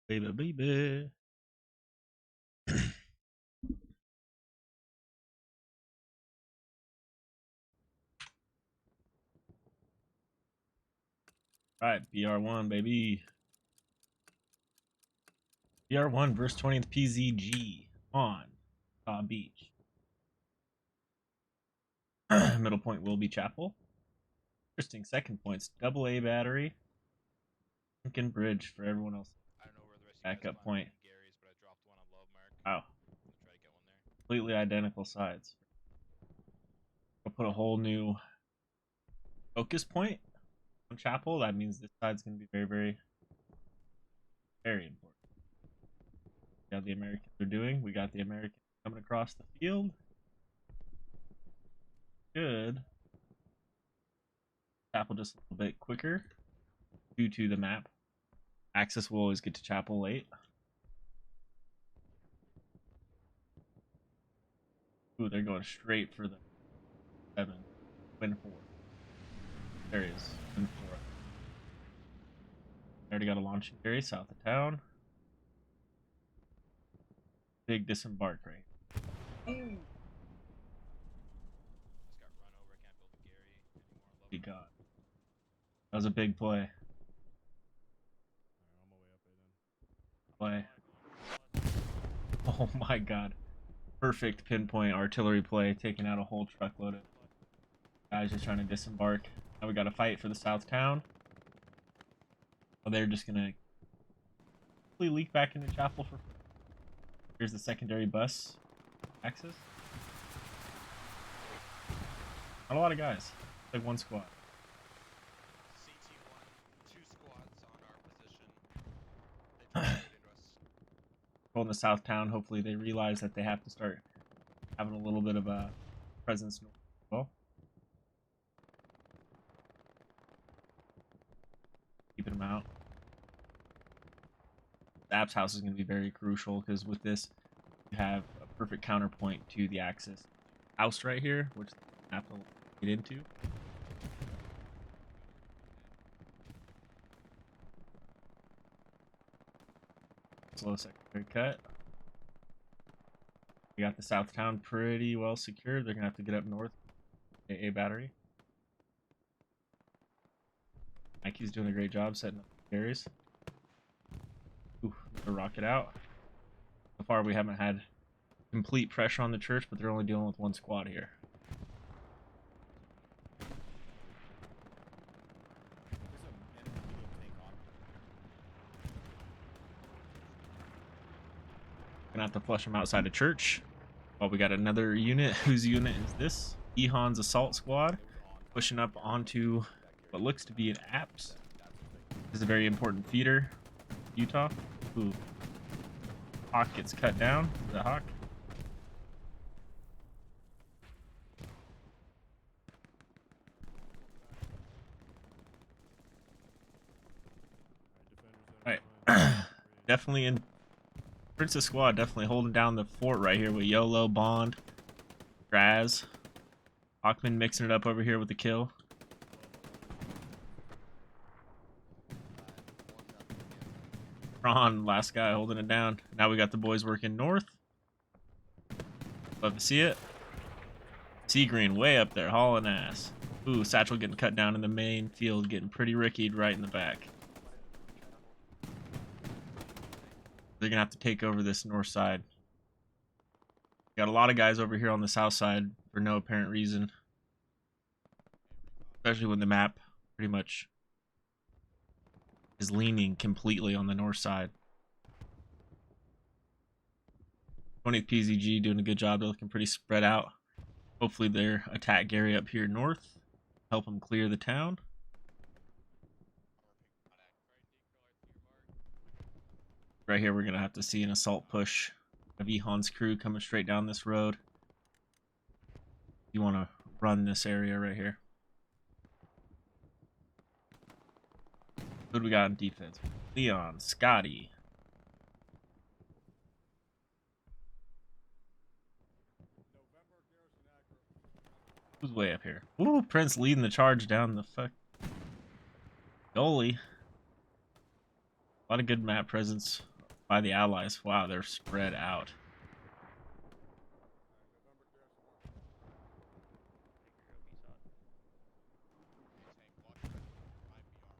Baby, baby. Right, BR1, baby. BR1 versus 20th PZG on Beach. Middle point will be Chapel. Interesting second points. Double A battery. Lincoln Bridge for everyone else. I don't know where the rest of you guys Backup plan point. on getting Gary's, but I dropped one on Love Mark. Wow. I'm gonna try to get one there. Completely identical sides. I'll put a whole new focus point on Chapel. That means this side's going to be very, very, very important. See how the Americans are doing. We got the Americans coming across the field. Good. Chapel just a little bit quicker due to the map. Axis will always get to Chapel late. Ooh, they're going straight for the 7. Win 4. There he is. Win 4. Already got a launching area south of town. Big disembark right. Just got run over. I can't build a Gary anymore on Love He Mark. got. That was a big play. Alright, Play. I'm on my way up there then. Oh my god. Perfect pinpoint artillery play, taking out a whole truckload of guys just trying to disembark. Now we got to fight for the south town. Oh, they're just gonna leak back into Chapel for. Here's the secondary bus access. Not a lot of guys. It's like one squad. CT1, 2 squads on our position. They drove straight into us. Going to south town. Hopefully they realize that they have to start having a little bit of a presence north as well. Keeping them out. The Apps house is going to be very crucial because with this, you have a perfect counterpoint to the Axis house right here, which the map will get into. Slow secondary cut. We got the south town pretty well secured. They're going to have to get up north. AA battery. Nike's doing a great job setting up the areas. Ooh, the rocket out. So far, we haven't had complete pressure on the church, but they're only dealing with one squad here. Gonna have to flush them outside of church. Well, we got another unit. Whose unit is this? Ehan's assault squad pushing up onto what looks to be an apps. This is a very important feeder. Utah. Ooh. Hawk gets cut down. Is that Hawk? Alright. Definitely in Princess Squad, definitely holding down the fort right here with YOLO, Bond, Graz. Hawkman mixing it up over here with the kill. Ron, last guy holding it down. Now we got the boys working north. Love to see it. Sea Green way up there, hauling ass. Ooh, Satchel getting cut down in the main field, getting pretty rickied right in the back. They're gonna have to take over this north side. Got a lot of guys over here on the south side for no apparent reason. Especially when the map pretty much is leaning completely on the north side. 20th PZG doing a good job. They're looking pretty spread out. Hopefully their attack Gary up here north. Help them clear the town. Right here we're going to have to see an assault push of Ehan's crew coming straight down this road. You want to run this area right here. What do we got in defense? Leon, Scotty. Who's way up here? Ooh, Prince leading the charge down the fuck. Goalie. A lot of good map presence by the allies. Wow, they're spread out.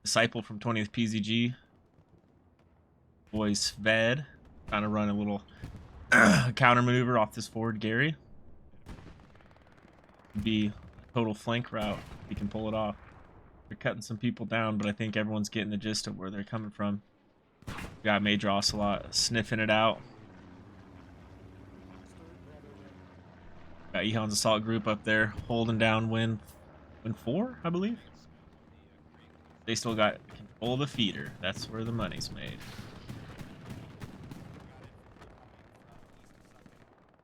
Disciple from 20th PZG. Boys Ved. Trying to run a little counter maneuver off this forward Gary. Be a total flank route. We can pull it off. They're cutting some people down, but I think everyone's getting the gist of where they're coming from. We got Major Ocelot sniffing it out. Got Ehon's assault group up there holding down win 4, I believe. They still got control of the feeder. That's where the money's made.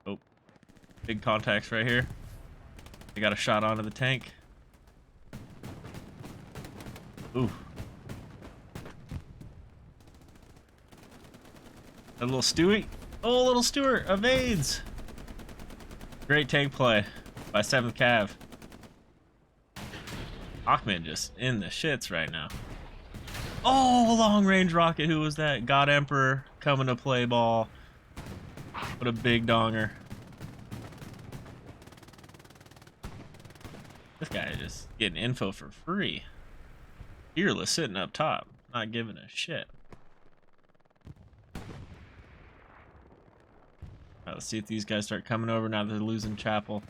Oh, big contacts right here. They got a shot onto the tank. Ooh. A little Stewie. Oh, little Stewart evades. Great tank play by 7th Cav. Ahmed just in the shits right now. Oh, long range rocket. Who was that? God Emperor coming to play ball. What a big donger. This guy is just getting info for free. Fearless sitting up top, not giving a shit. Alright, let's see if these guys start coming over now that they're losing Chapel.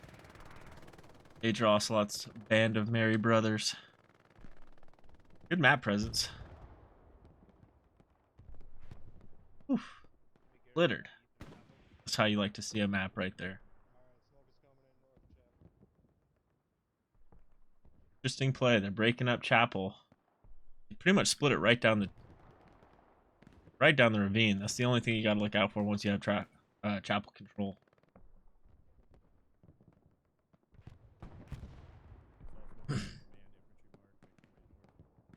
Major Ocelot's band of merry brothers. Good map presence. Oof. Littered. That's how you like to see a map right there. Interesting play. They're breaking up Chapel. You pretty much split it right down the ravine. That's the only thing you got to look out for once you have Chapel control.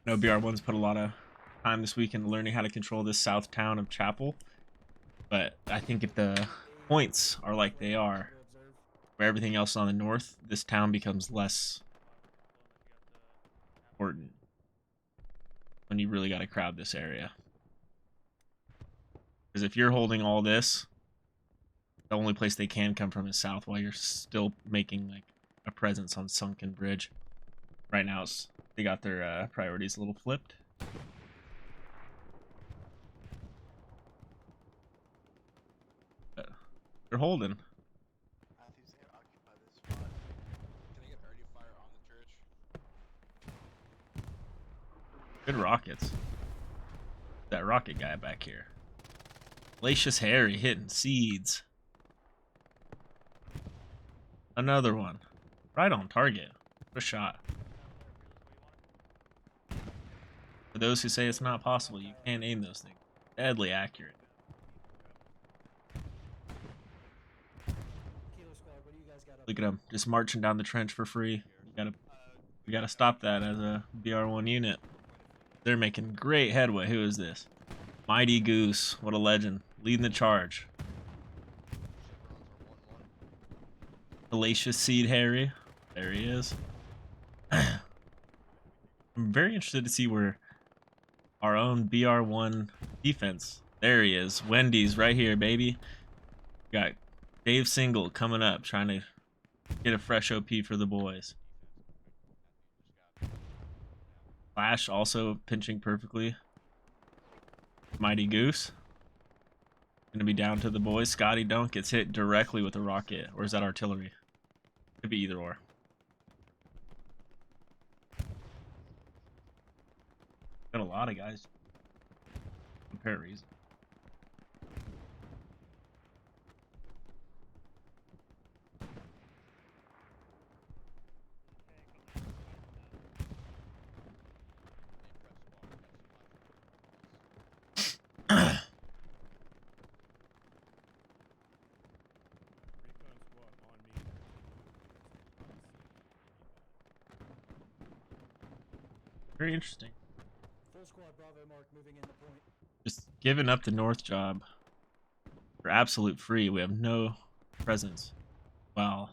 No, BR1's put a lot of time this week into learning how to control this south town of Chapel. But I think if the points are like they are, where everything else on the north, this town becomes less important when you really got to crowd this area. Because if you're holding all this, the only place they can come from is south, while you're still making like a presence on Sunken Bridge. Right now, they got their priorities a little flipped. But they're holding. Matthew's gonna occupy this spot. Can I get arty fire on the church? Good rockets. That rocket guy back here. Lacious Harry hitting seeds. Another one. Right on target. What a shot. For those who say it's not possible, you can't aim those things. Deadly accurate. Look at them, just marching down the trench for free. We gotta stop that as a BR1 unit. They're making great headway. Who is this? Mighty Goose. What a legend. Leading the charge. Hellacious Seed Harry. There he is. I'm very interested to see where our own BR1 defense. There he is. Wendy's right here, baby. Got Dave Single coming up, trying to get a fresh OP for the boys. Flash also pinching perfectly. Mighty Goose. Gonna be down to the boys. Scotty Dunk gets hit directly with a rocket. Or is that artillery? Could be either or. Got a lot of guys. Compare reason. Very interesting. Full squad Bravo mark moving in the point. Just giving up the north job for absolute free. We have no presence. Wow.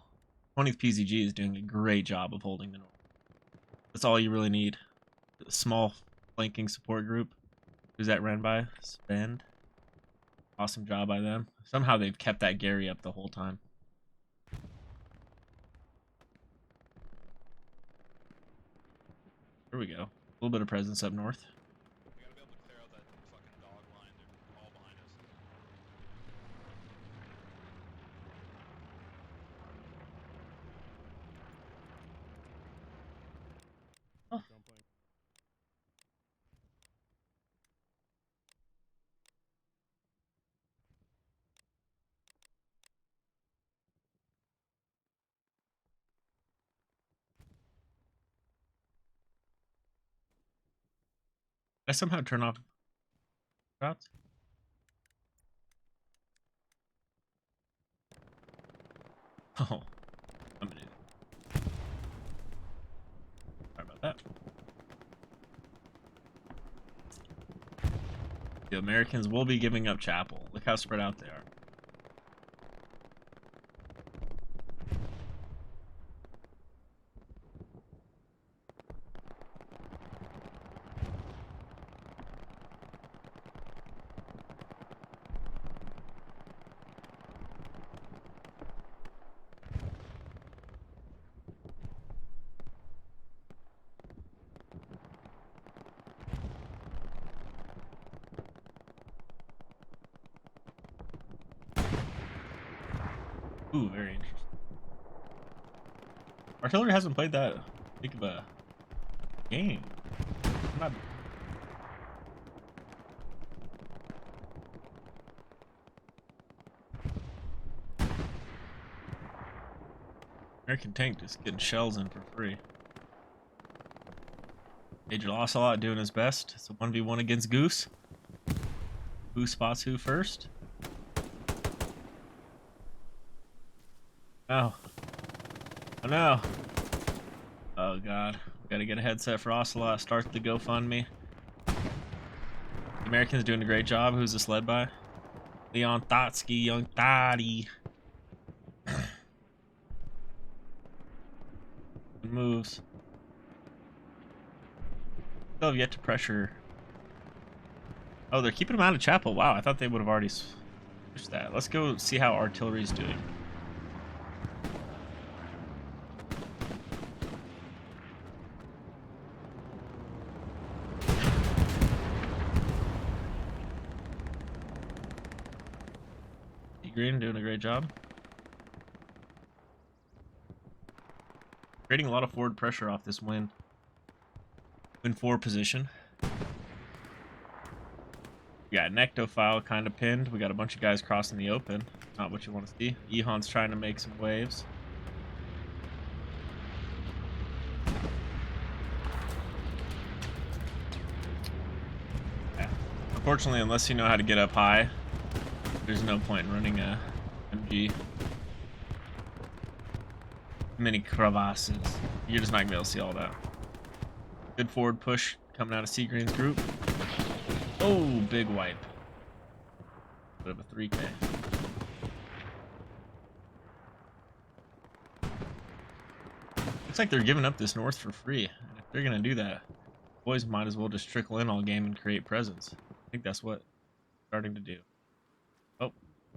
20th PZG is doing a great job of holding the north. That's all you really need. A small flanking support group. Who's that ran by? Spend. Awesome job by them. Somehow they've kept that Gary up the whole time. Here we go. A little bit of presence up north. We gotta be able to clear out that fucking dog line. They're all behind us. Oh. I somehow turn off shots. Oh, I'm an idiot. Sorry about that. The Americans will be giving up Chapel. Look how spread out they are. Ooh, very interesting. Artillery hasn't played that big of a game. I'm not... American tank just getting shells in for free. HLL doing his best. It's a 1v1 against Goose. Who spots who first? Oh. Oh no. Oh god. Gotta get a headset for Ocelot. Start the GoFundMe. The Americans doing a great job. Who's this led by? Leon Thotsky, young Thotty. Moves. Still have yet to pressure. Oh, they're keeping him out of Chapel. Wow, I thought they would have already switched that. Let's go see how artillery's doing. Green doing a great job. Creating a lot of forward pressure off this win. Win 4 position. We got Nectophile kind of pinned. We got a bunch of guys crossing the open. Not what you want to see. Ehon's trying to make some waves. Yeah. Unfortunately, unless you know how to get up high, there's no point in running a MG. Many crevasses. You're just not gonna be able to see all that. Good forward push coming out of Seagreen's group. Oh, big wipe. Bit of a 3K. Looks like they're giving up this north for free. And if they're gonna do that, boys might as well just trickle in all game and create presence. I think that's what they're starting to do. Oh,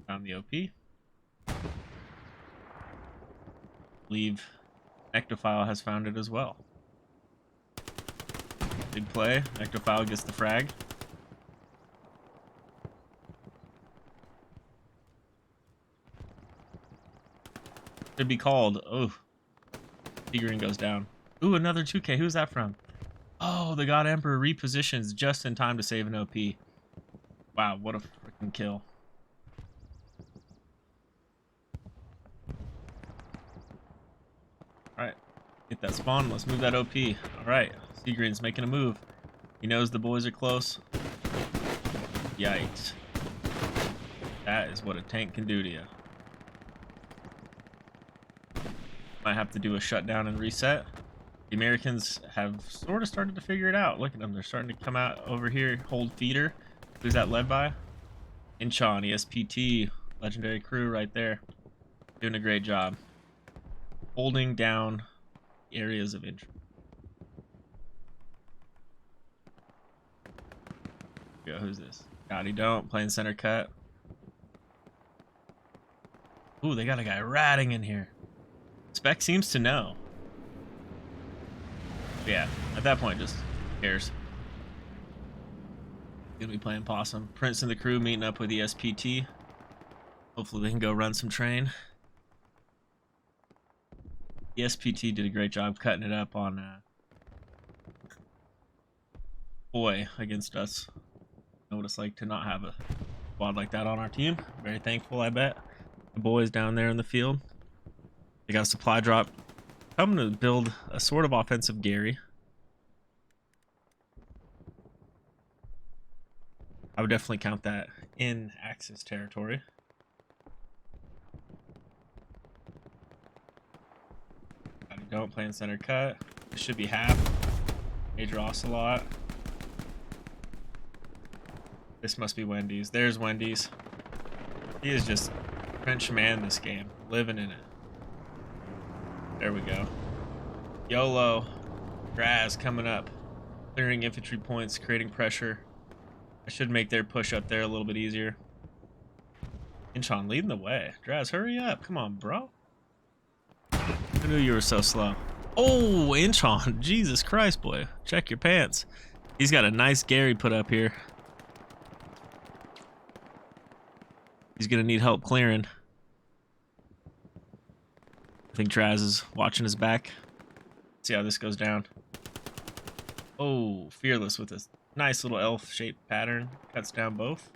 found the OP. Leave. Nectophile has found it as well. Big play. Nectophile gets the frag. Should be called. Oh. Seagreen goes down. Ooh, another 2K. Who's that from? Oh, the God Emperor repositions just in time to save an OP. Wow, what a freaking kill. Alright. Get that spawn. Let's move that OP. Alright. Seagreen's making a move. He knows the boys are close. Yikes. That is what a tank can do to you. Might have to do a shutdown and reset. The Americans have sort of started to figure it out. Look at them. They're starting to come out over here. Hold feeder. Who's that led by? Inchon, ESPT. Legendary crew right there. Doing a great job. Holding down areas of interest. Who's this? God, he don't. Playing center cut. Ooh, they got a guy ratting in here. Spec seems to know. Yeah, at that point, just who cares. Gonna be playing possum. Prince and the crew meeting up with the SPT. Hopefully they can go run some train. The SPT did a great job cutting it up on boy against us. Know what it's like to not have a squad like that on our team. Very thankful, I bet. The boys down there in the field. They got a supply drop. I'm going to build a sort of offensive Gary. I would definitely count that in Axis territory. Don't play in center cut. It should be half. Major Ocelot. This must be Wendy's. There's Wendy's. He is just French man this game. Living in it. There we go. YOLO. Graz coming up. Clearing infantry points, creating pressure. I should make their push up there a little bit easier. Inchon leading the way. Graz, hurry up. Come on, bro. I knew you were so slow. Oh, Inchon. Jesus Christ, boy. Check your pants. He's got a nice Gary put up here. He's going to need help clearing. I think Traz is watching his back. Let's see how this goes down. Oh, Fearless with this nice little elf-shaped pattern. Cuts down both.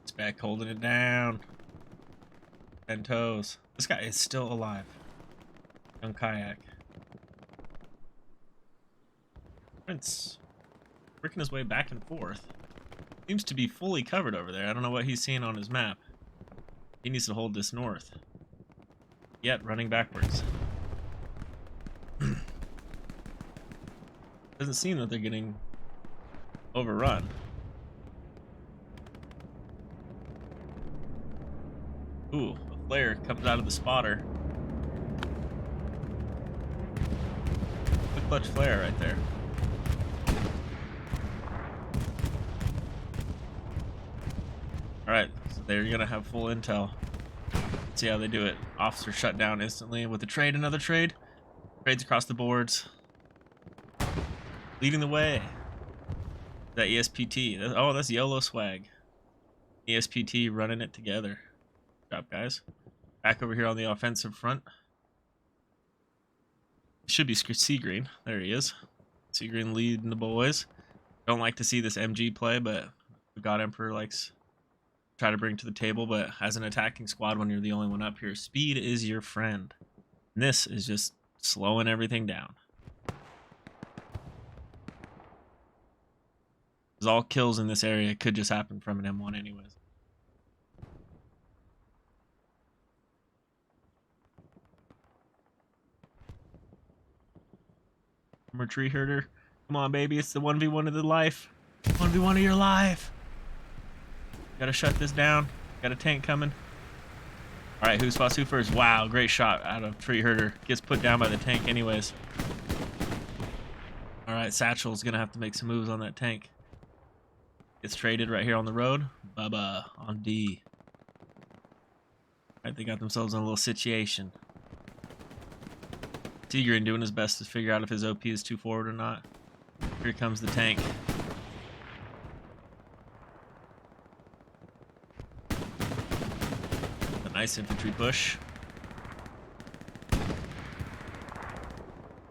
It's back holding it down. 10 toes. This guy is still alive. Young Kayak. Prince working his way back and forth. Seems to be fully covered over there. I don't know what he's seeing on his map. He needs to hold this north. Yet running backwards. Doesn't seem that they're getting overrun. Ooh, a flare comes out of the spotter. Quick clutch flare right there. Alright, so they're gonna have full intel. Let's see how they do it. Officer shut down instantly with the trade, another trade. Trades across the boards. Leading the way. That ESPT. Oh, that's YOLO swag. ESPT running it together. Good job, guys. Back over here on the offensive front. Should be Seagreen. There he is. Seagreen leading the boys. Don't like to see this MG play, but the God Emperor likes try to bring to the table. But as an attacking squad, when you're the only one up here, speed is your friend. And this is just slowing everything down. Because all kills in this area could just happen from an M1 anyways. Former tree herder. Come on, baby. It's the 1v1 of the life. 1v1 of your life. Gotta shut this down. Got a tank coming. Alright, who spots who first? Wow, great shot out of tree herder. Gets put down by the tank anyways. Alright, Satchel's gonna have to make some moves on that tank. Gets traded right here on the road. Bubba on D. Alright, they got themselves in a little situation. Tigrin doing his best to figure out if his OP is too forward or not. Here comes the tank. A nice infantry push.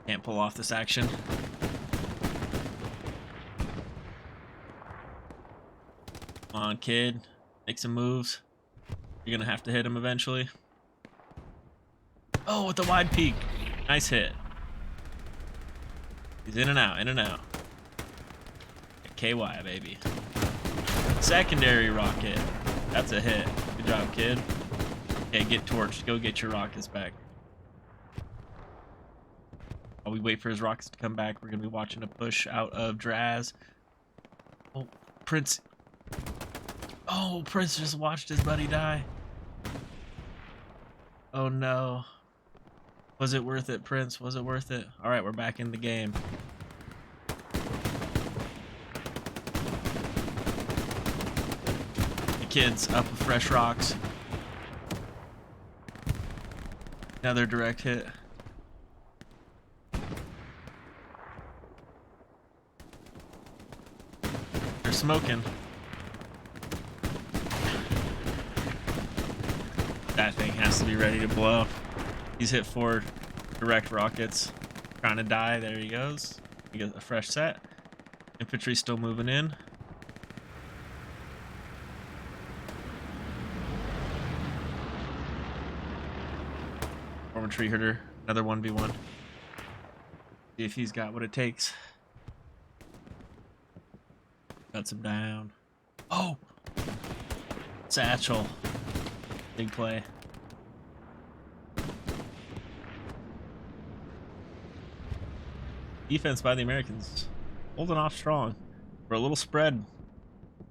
Can't pull off this action. Come on, kid. Make some moves. You're gonna have to hit him eventually. Oh, with the wide peak. Nice hit. He's in and out, in and out. KY, baby. Secondary rocket. That's a hit. Good job, kid. Okay, get torched. Go get your rockets back. While we wait for his rockets to come back, we're going to be watching a push out of Draz. Oh, Prince. Oh, Prince just watched his buddy die. Oh, no. Was it worth it, Prince? Was it worth it? All right, we're back in the game. Kid's up with fresh rocks. Another direct hit. They're smoking. That thing has to be ready to blow. He's hit 4 direct rockets. Trying to die. There he goes. He gets a fresh set. Infantry still moving in. Former tree herder. Another 1v1. See if he's got what it takes. Cuts him down. Oh! Satchel. Big play. Defense by the Americans. Holding off strong. We're a little spread.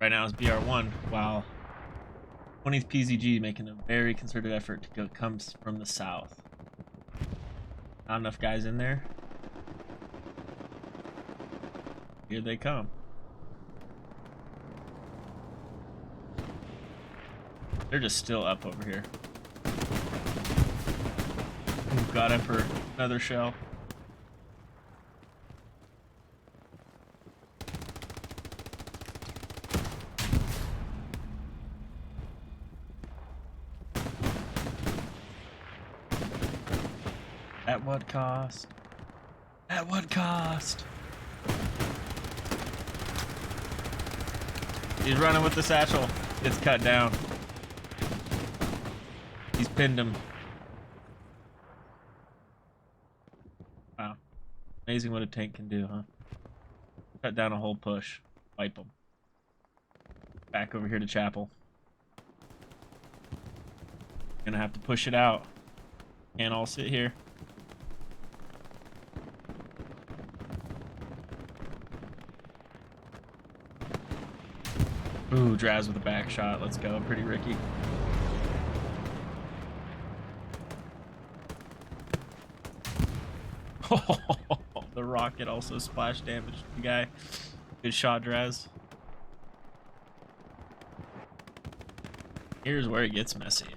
Right now is BR1, while 20th PZG making a very concerted effort to go comes from the south. Not enough guys in there. Here they come. They're just still up over here. Ooh, got him for another shell. At what cost? At what cost? He's running with the satchel. It's cut down. He's pinned him. Wow. Amazing what a tank can do, huh? Cut down a whole push. Wipe them. Back over here to Chapel. Gonna have to push it out. Can't all sit here. Ooh, Draz with a back shot. Let's go. Pretty Ricky. The rocket also splash damaged the guy. Good shot, Draz. Here's where it gets messy.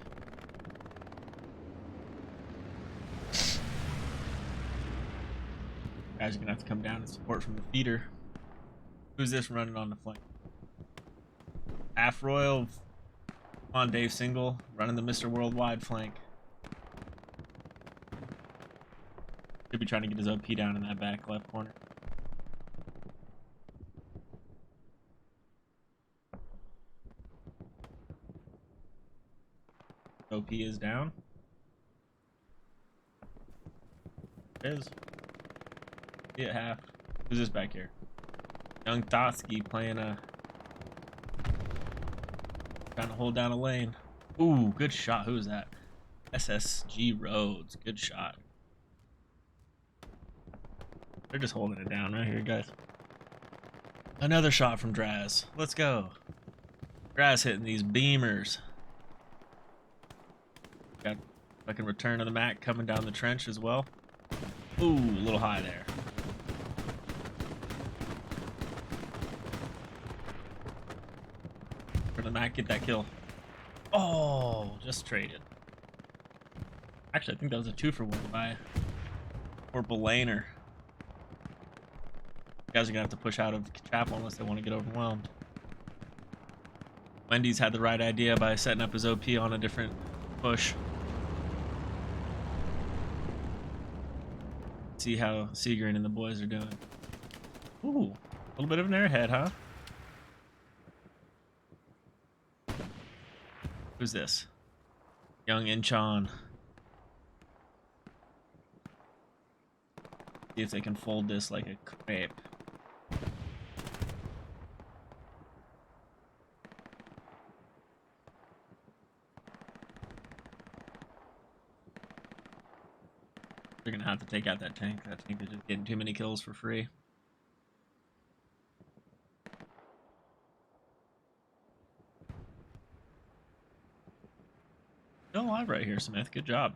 Guys are gonna have to come down and support from the feeder. Who's this running on the flank? Half Royal. Come on, Dave Single. Running the Mr. Worldwide flank. Should be trying to get his OP down in that back left corner. OP is down. It is. See it half. Who's this back here? Young Thotsky playing a... trying to hold down a lane. Ooh, good shot. Who is that? SSG Rhodes. Good shot. They're just holding it down right here, guys. Another shot from Draz. Let's go. Draz hitting these beamers. Got fucking return of the Mac coming down the trench as well. Ooh, a little high there. For the Mac, get that kill. Oh, just traded. Actually, I think that was a 2-for-1 by Corporal Laner. You guys are gonna have to push out of Chapel unless they want to get overwhelmed. Wendy's had the right idea by setting up his OP on a different push. See how Seagrin and the boys are doing. Ooh, a little bit of an airhead, huh? Who's this? Young Inchon. See if they can fold this like a crepe. They're gonna have to take out that tank. That tank is just getting too many kills for free. Still alive right here, Smith. Good job.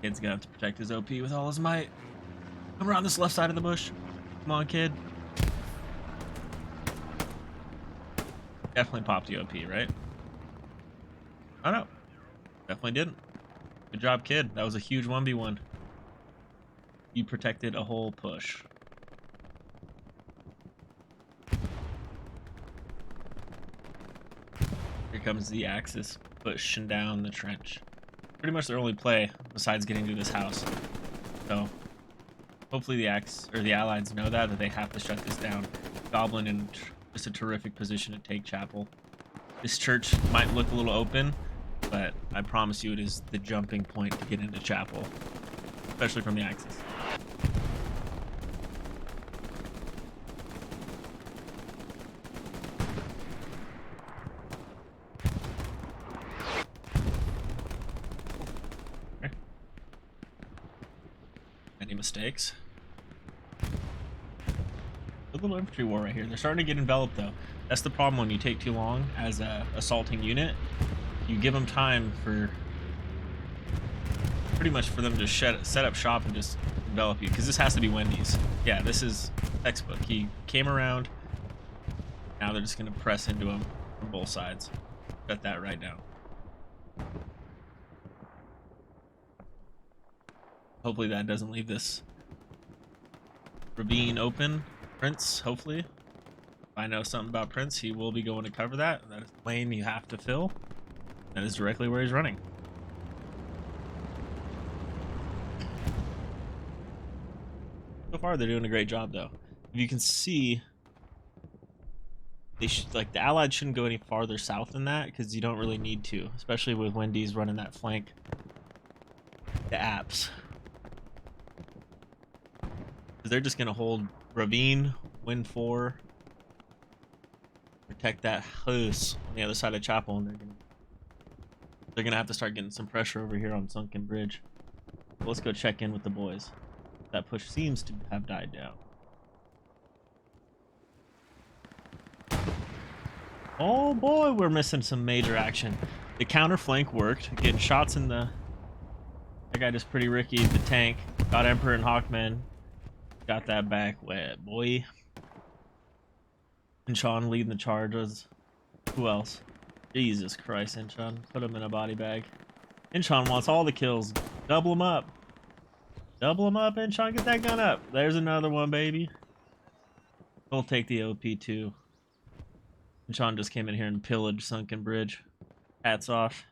Kid's gonna have to protect his OP with all his might. Come around this left side of the bush. Come on, kid. Definitely popped the OP, right? Oh no, definitely didn't. Good job, kid. That was a huge 1v1. You protected a whole push. Here comes the Axis pushing down the trench. Pretty much their only play besides getting to this house. So hopefully the Allies know that they have to shut this down. Goblin in just a terrific position to take Chapel. This church might look a little open, but I promise you it is the jumping point to get into Chapel, especially from the Axis. Okay. Any mistakes? A little infantry war right here. They're starting to get enveloped though. That's the problem when you take too long as a assaulting unit. You give them time for pretty much for them to set up shop and just envelop you, because this has to be Wendy's. Yeah, this is textbook. He came around. Now they're just gonna press into him from both sides. Shut that right down. Hopefully that doesn't leave this ravine open. Prince, hopefully. If I know something about Prince, he will be going to cover that. That is the lane you have to fill. That is directly where he's running. So far, they're doing a great job, though. If you can see, they should, like, the Allied shouldn't go any farther south than that, because you don't really need to, especially with Wendy's running that flank. The apps. Because they're just gonna hold ravine, win 4, protect that house on the other side of Chapel, and they're gonna have to start getting some pressure over here on Sunken Bridge. But let's go check in with the boys. That push seems to have died down. Oh boy, we're missing some major action. The counter flank worked, getting shots in the. That guy just pretty Ricky the tank. Got Emperor and Hawkman. Got that back wet, boy. And Sean leading the charges. Who else? Jesus Christ, Inchon. Put him in a body bag. Inchon wants all the kills. Double him up. Double him up, Inchon. Get that gun up. There's another one, baby. We'll take the OP too. Inchon just came in here and pillaged Sunken Bridge. Hats off.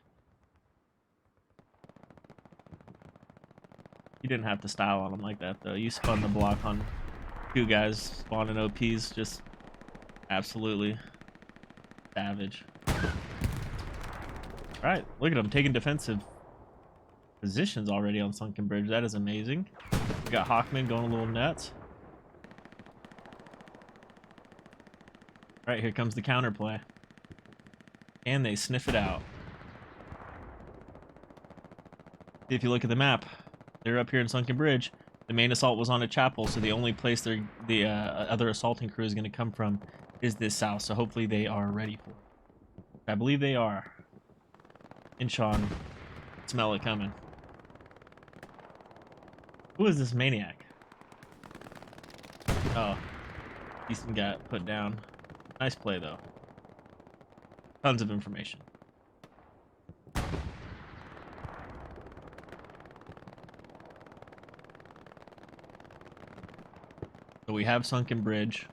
You didn't have to style on him like that, though. You spun the block on 2 guys spawning OPs. Just absolutely savage. Alright, look at him taking defensive positions already on Sunken Bridge. That is amazing. We got Hawkman going a little nuts. Alright, here comes the counterplay. And they sniff it out. If you look at the map, they're up here in Sunken Bridge. The main assault was on a chapel, so the only place the other assaulting crew is going to come from is this south. So hopefully they are ready for it. I believe they are. Inchon, smell it coming. Who is this maniac? Oh, Easton got put down. Nice play though. Tons of information. So we have Sunken Bridge.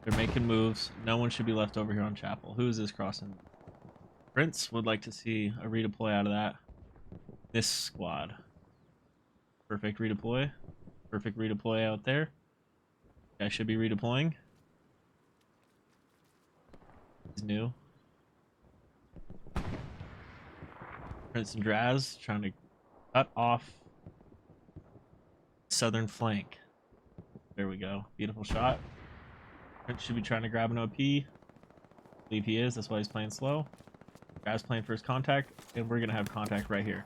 They're making moves. No one should be left over here on Chapel. Who is this crossing? Prince would like to see a redeploy out of that. This squad. Perfect redeploy. Perfect redeploy out there. Guy should be redeploying. He's new. Prince and Draz trying to cut off southern flank. There we go. Beautiful shot. Prince should be trying to grab an OP. I believe he is. That's why he's playing slow. Guy's playing first contact, and we're going to have contact right here.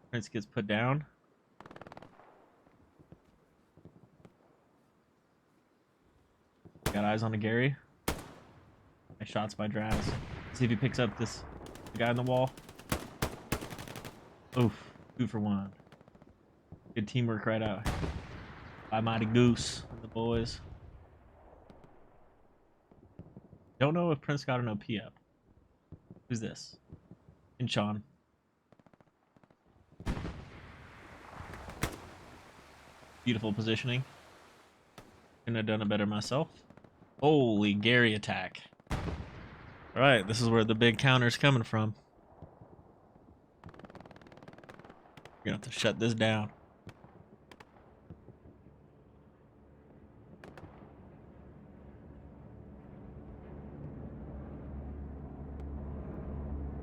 Prince gets put down. Got eyes on a Gary. Nice shots by Draz. See if he picks up the guy on the wall. Oof. 2 for 1. Good teamwork right out. By Mighty Goose and the boys. Don't know if Prince got an OP up. Who's this? Inchon. Beautiful positioning. Couldn't have done it better myself. Holy Gary attack. Alright, this is where the big counter's coming from. We're gonna have to shut this down.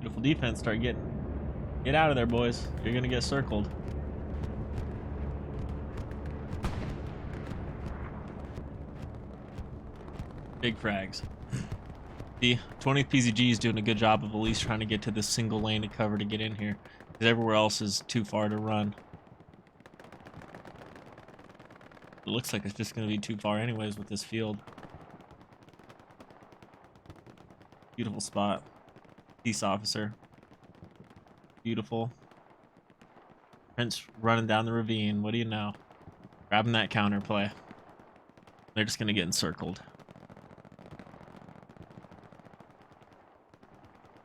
Beautiful defense. Get out of there, boys. You're gonna get circled. Big frags. The 20th PZG is doing a good job of at least trying to get to this single lane of cover to get in here, because everywhere else is too far to run. It looks like it's just going to be too far anyways with this field. Beautiful spot. Peace officer. Beautiful. Prince running down the ravine. What do you know? Grabbing that counter play. They're just going to get encircled.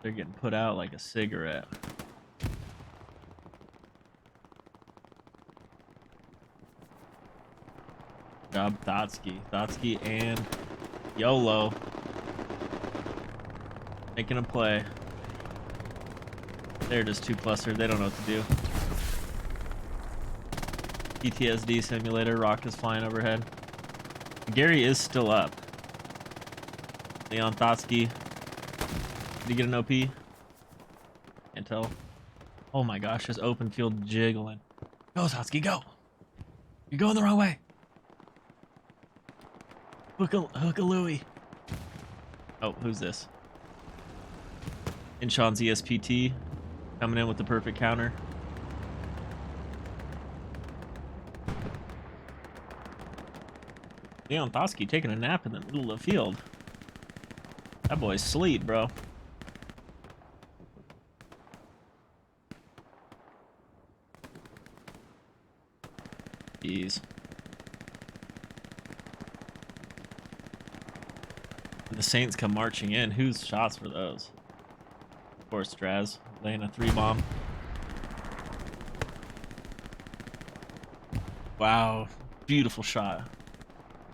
They're getting put out like a cigarette. Job Thotsky. Thotsky and YOLO. Making a play. They're just 2+er. They don't know what to do. PTSD simulator. Rockets flying overhead. Gary is still up. Leon Thotsky. Did he get an OP? Can't tell. Oh my gosh, just open field jiggling. Go, Thotsky, go! You're going the wrong way. Hook-a-Louie. Oh, who's this? Inchon's ESPT coming in with the perfect counter. Leon Thotsky taking a nap in the middle of the field. That boy's asleep, bro. Jeez. When the Saints come marching in, whose shots were those? Of course, Straz laying a 3-bomb. Wow, beautiful shot.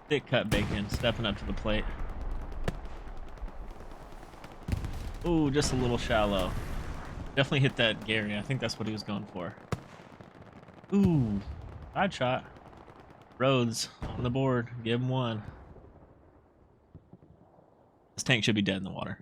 Thick cut bacon, stepping up to the plate. Ooh, just a little shallow. Definitely hit that Gary. I think that's what he was going for. Ooh, side shot. Rhodes on the board. Give him one. This tank should be dead in the water.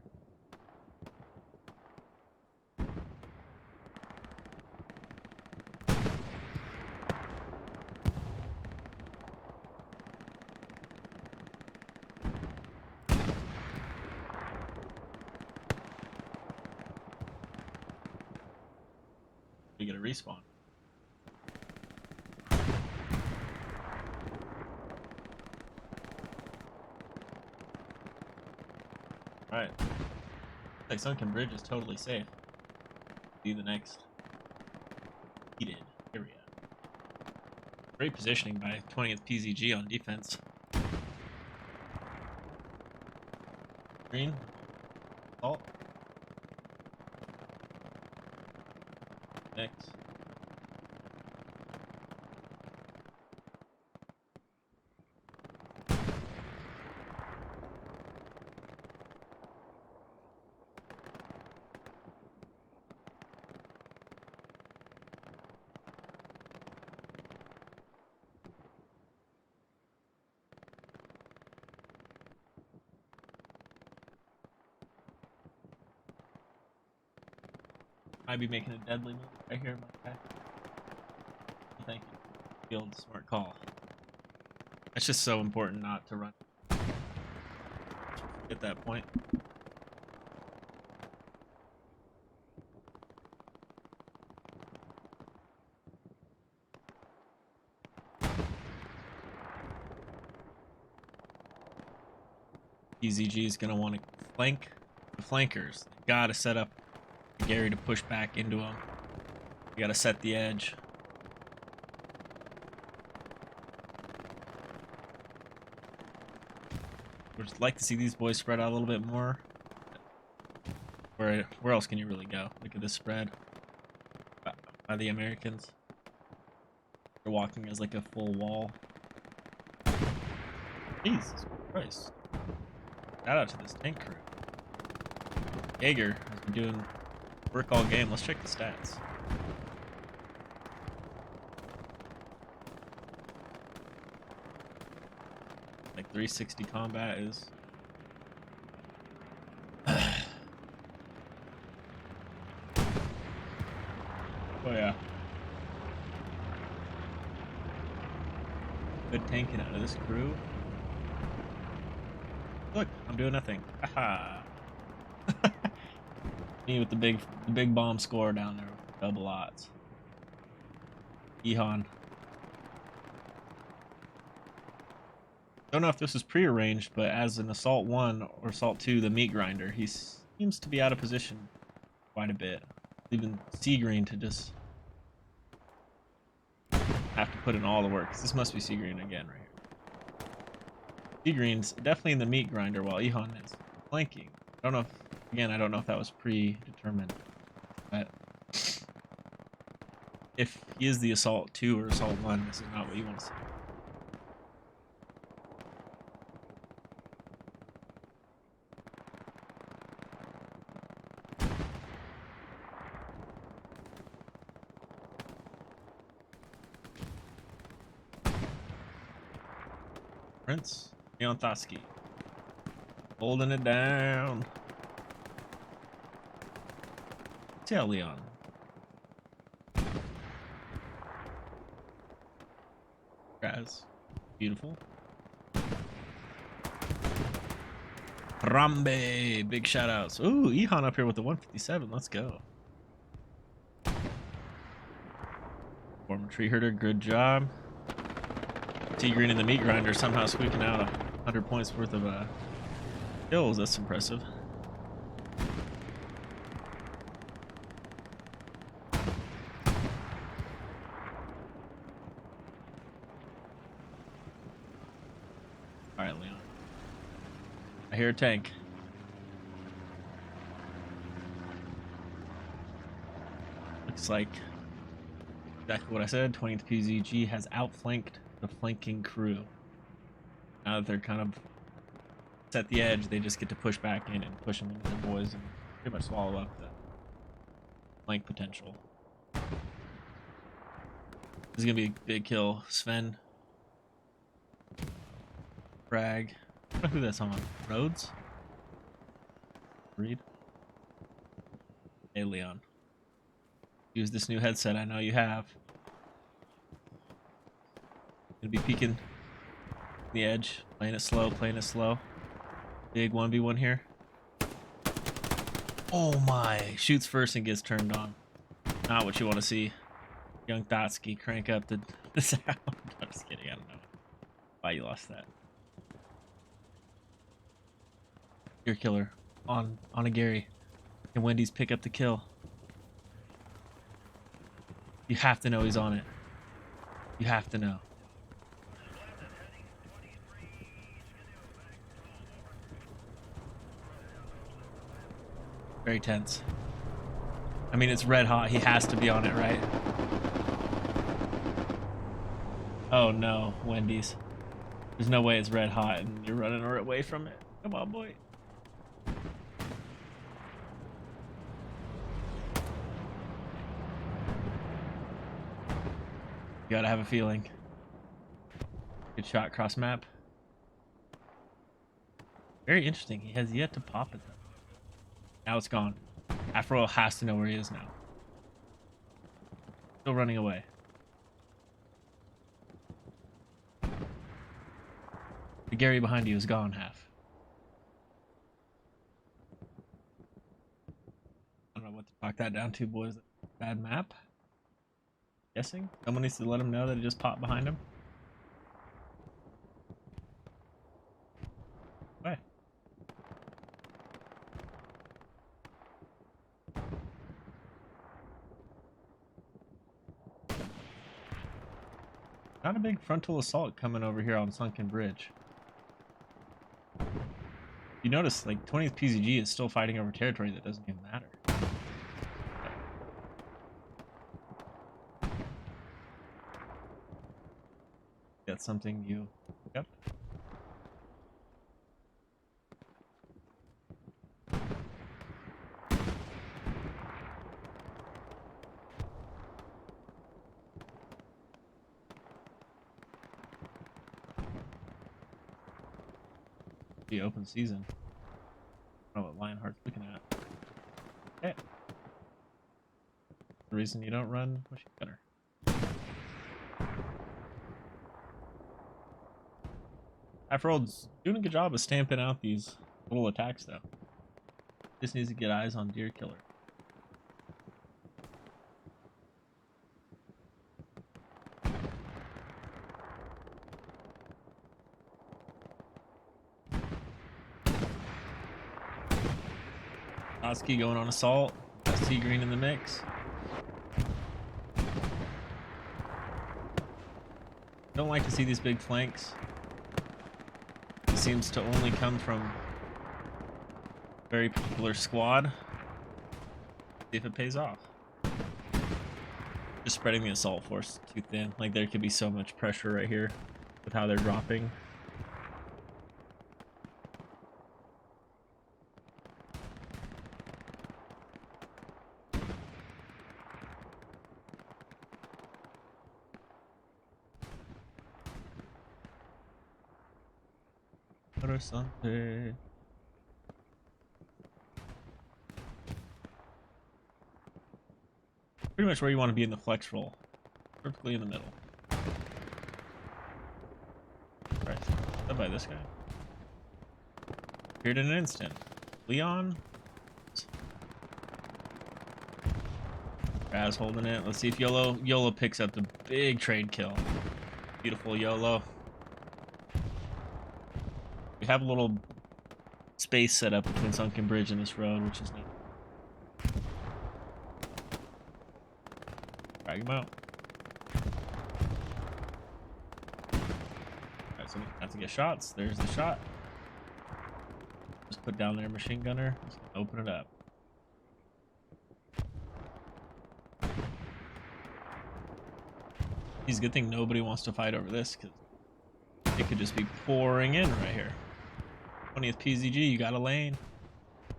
We get a respawn. Alright. Like Sunken Bridge is totally safe. Be the next heated area. Great positioning by 20th PZG on defense. Green. Salt. Next. Might be making a deadly move right here, my guy. Thank you. Field, smart call. That's just so important not to run. Get that point. PZG is gonna want to flank the flankers. Gotta set up Gary to push back into him. You gotta set the edge. Would like to see these boys spread out a little bit more. Where else can you really go? Look at this spread by the Americans. They're walking as like a full wall. Jesus Christ. Shout out to this tank crew. Jaeger has been doing work all game. Let's check the stats. Like 360 combat is. Oh yeah. Good tanking out of this crew. Look, I'm doing nothing. Haha. Me with the big bomb score down there. Double odds. Ehan. Don't know if this is prearranged, but as an Assault 1 or Assault 2, the meat grinder, he seems to be out of position quite a bit. Leaving Sea Green to just have to put in all the work. This must be Sea Green again right here. Sea Green's definitely in the meat grinder while Ehan is flanking. I don't know if, again, I don't know if that was predetermined, but if he is the Assault 2 or Assault 1, this is not what you want to see. Prince Leontowski holding it down. Tell Leon. Guys, beautiful. Rambe, big shout outs. Ooh, Ehan up here with the 157. Let's go. Former tree herder, good job. Sea Green in the meat grinder somehow squeaking out 100 points worth of kills. That's impressive. All right, Leon. I hear a tank. Looks like exactly what I said. 20th PZG has outflanked the flanking crew. Now that they're kind of set the edge, they just get to push back in and push them into their boys and pretty much swallow up the flank potential. This is gonna be a big kill. Sven. Bragg. I don't know who that's on. Rhodes? Reed? Hey, Leon. Use this new headset I know you have. Gonna be peeking the edge, playing it slow, playing it slow. Big 1v1 here. Oh my! Shoots first and gets turned on. Not what you want to see. Young Thotsky crank up the sound. I'm just kidding. I don't know why you lost that. Your killer on a Gary. Can Wendy's pick up the kill? You have to know he's on it. You have to know. Very tense. I mean, it's red hot. He has to be on it, right? Oh no, Wendy's. There's no way it's red hot and you're running away from it. Come on, boy. You gotta have a feeling. Good shot, cross map. Very interesting. He has yet to pop it though. Now it's gone. Afro has to know where he is now. Still running away. The Gary behind you is gone half. I don't know what to talk that down to, boys. Bad map. Guessing someone needs to let him know that it just popped behind him. Why? Not a big frontal assault coming over here on Sunken Bridge. You notice, like, 20th PZG is still fighting over territory that doesn't even matter. That's something new. Yep. The open season. I don't know what Lionheart's looking at. Okay. The reason you don't run machine gunner. Half-World's doing a good job of stamping out these little attacks, though. Just needs to get eyes on Deer Killer. Oski going on assault. Sea Green in the mix. Don't like to see these big flanks. It seems to only come from a very particular squad. See if it pays off. Just spreading the assault force too thin. Like, there could be so much pressure right here with how they're dropping. Or something. Pretty much where you want to be in the flex roll. Perfectly in the middle. Right. Up by this guy. Appeared in an instant. Leon. Raz holding it. Let's see if YOLO picks up the big trade kill. Beautiful YOLO. We have a little space set up between Sunken Bridge and this road, which is neat. Drag him out. Alright, so we have to get shots. There's the shot. Just put down their machine gunner. Just open it up. It's a good thing nobody wants to fight over this, because it could just be pouring in right here. 20th PZG, you got a lane.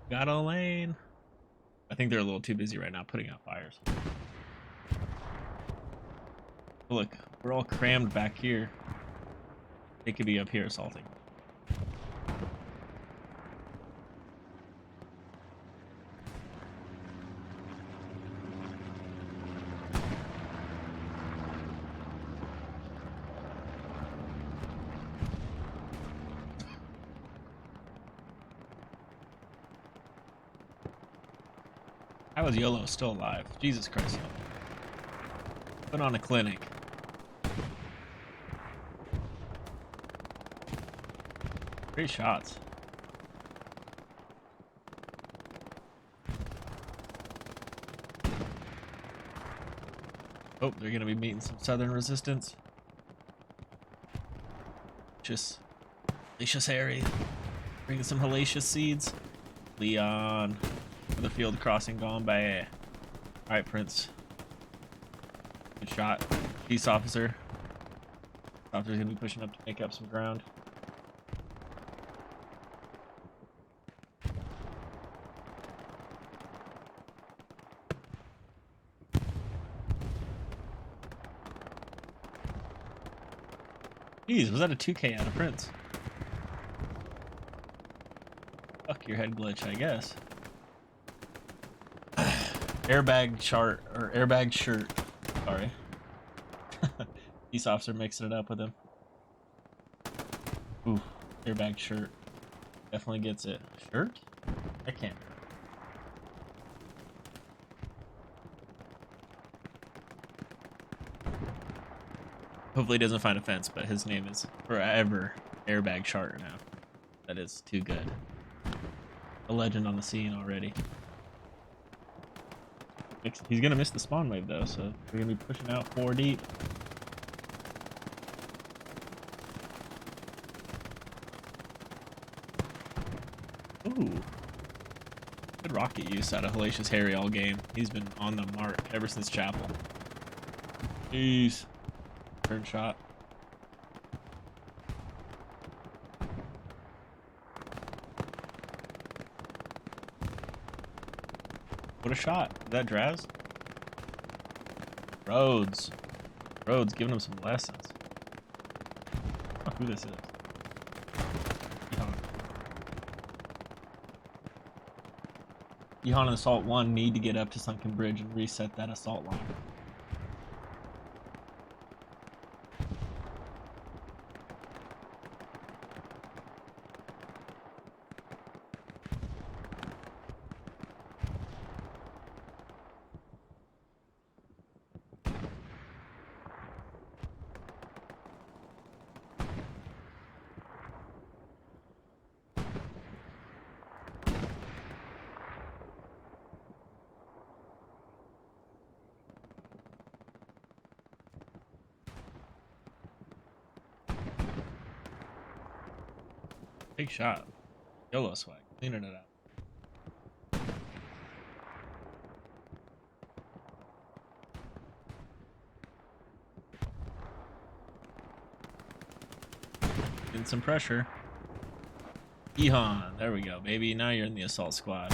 Got a lane. I think they're a little too busy right now putting out fires. Look, we're all crammed back here. They could be up here assaulting. How is YOLO still alive? Jesus Christ, YOLO. Put on a clinic. Great shots. Oh, they're gonna be meeting some southern resistance. Just Hellacious Harry. Bringing some hellacious seeds. Leon. The field crossing gone by. Alright, Prince. Good shot. Peace officer. Officer's gonna be pushing up to make up some ground. Jeez, was that a 2K out of Prince? Fuck your head glitch, I guess. Airbag chart, or airbag shirt. Sorry. Peace officer mixing it up with him. Ooh, airbag shirt. Definitely gets it. Shirt? I can't. Hopefully he doesn't find offense, but his name is forever Airbag Charter now. That is too good. A legend on the scene already. He's gonna miss the spawn wave though, so we're gonna be pushing out 4 deep. get use out of Hellacious Harry all game. He's been on the mark ever since Chapel. Jeez. Turn shot. What a shot. Is that Draz? Rhodes. Rhodes giving him some lessons. I don't know who this is. Yehan and Assault 1 need to get up to Sunken Bridge and reset that assault line. Big shot. YOLO swag. Cleaning it out. Getting some pressure. Yehan. There we go, baby. Now you're in the assault squad.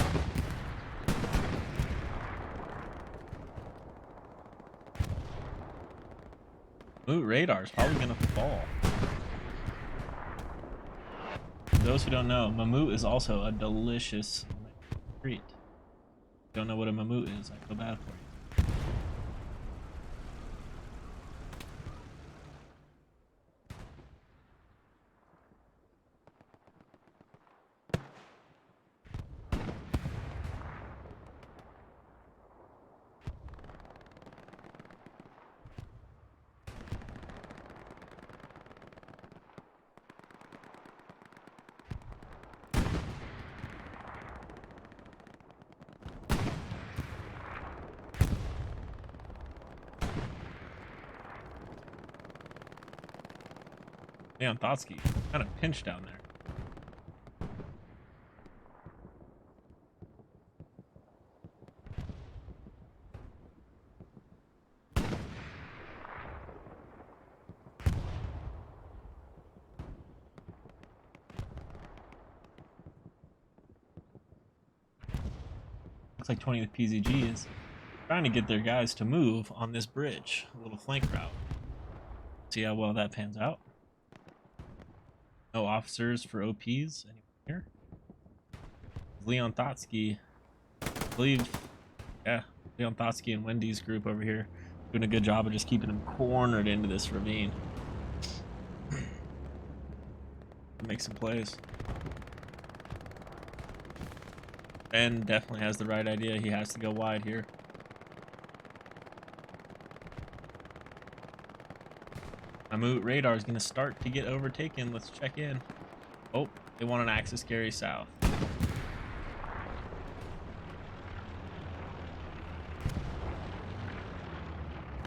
Ooh, radar's probably gonna fall. For those who don't know, mammut is also a delicious treat. Don't know what a mammut is, I feel bad for you. Leon Thotsky, kind of pinched down there. Looks like 20th PZG is trying to get their guys to move on this bridge, a little flank route. See how well that pans out. No officers for OPs anywhere here. Leon Thotsky, I believe, yeah, Leon Thotsky and Wendy's group over here doing a good job of just keeping them cornered into this ravine. Make some plays. Ben definitely has the right idea. He has to go wide here. Mammut radar is going to start to get overtaken. Let's check in. Oh, they want an axis carry south. This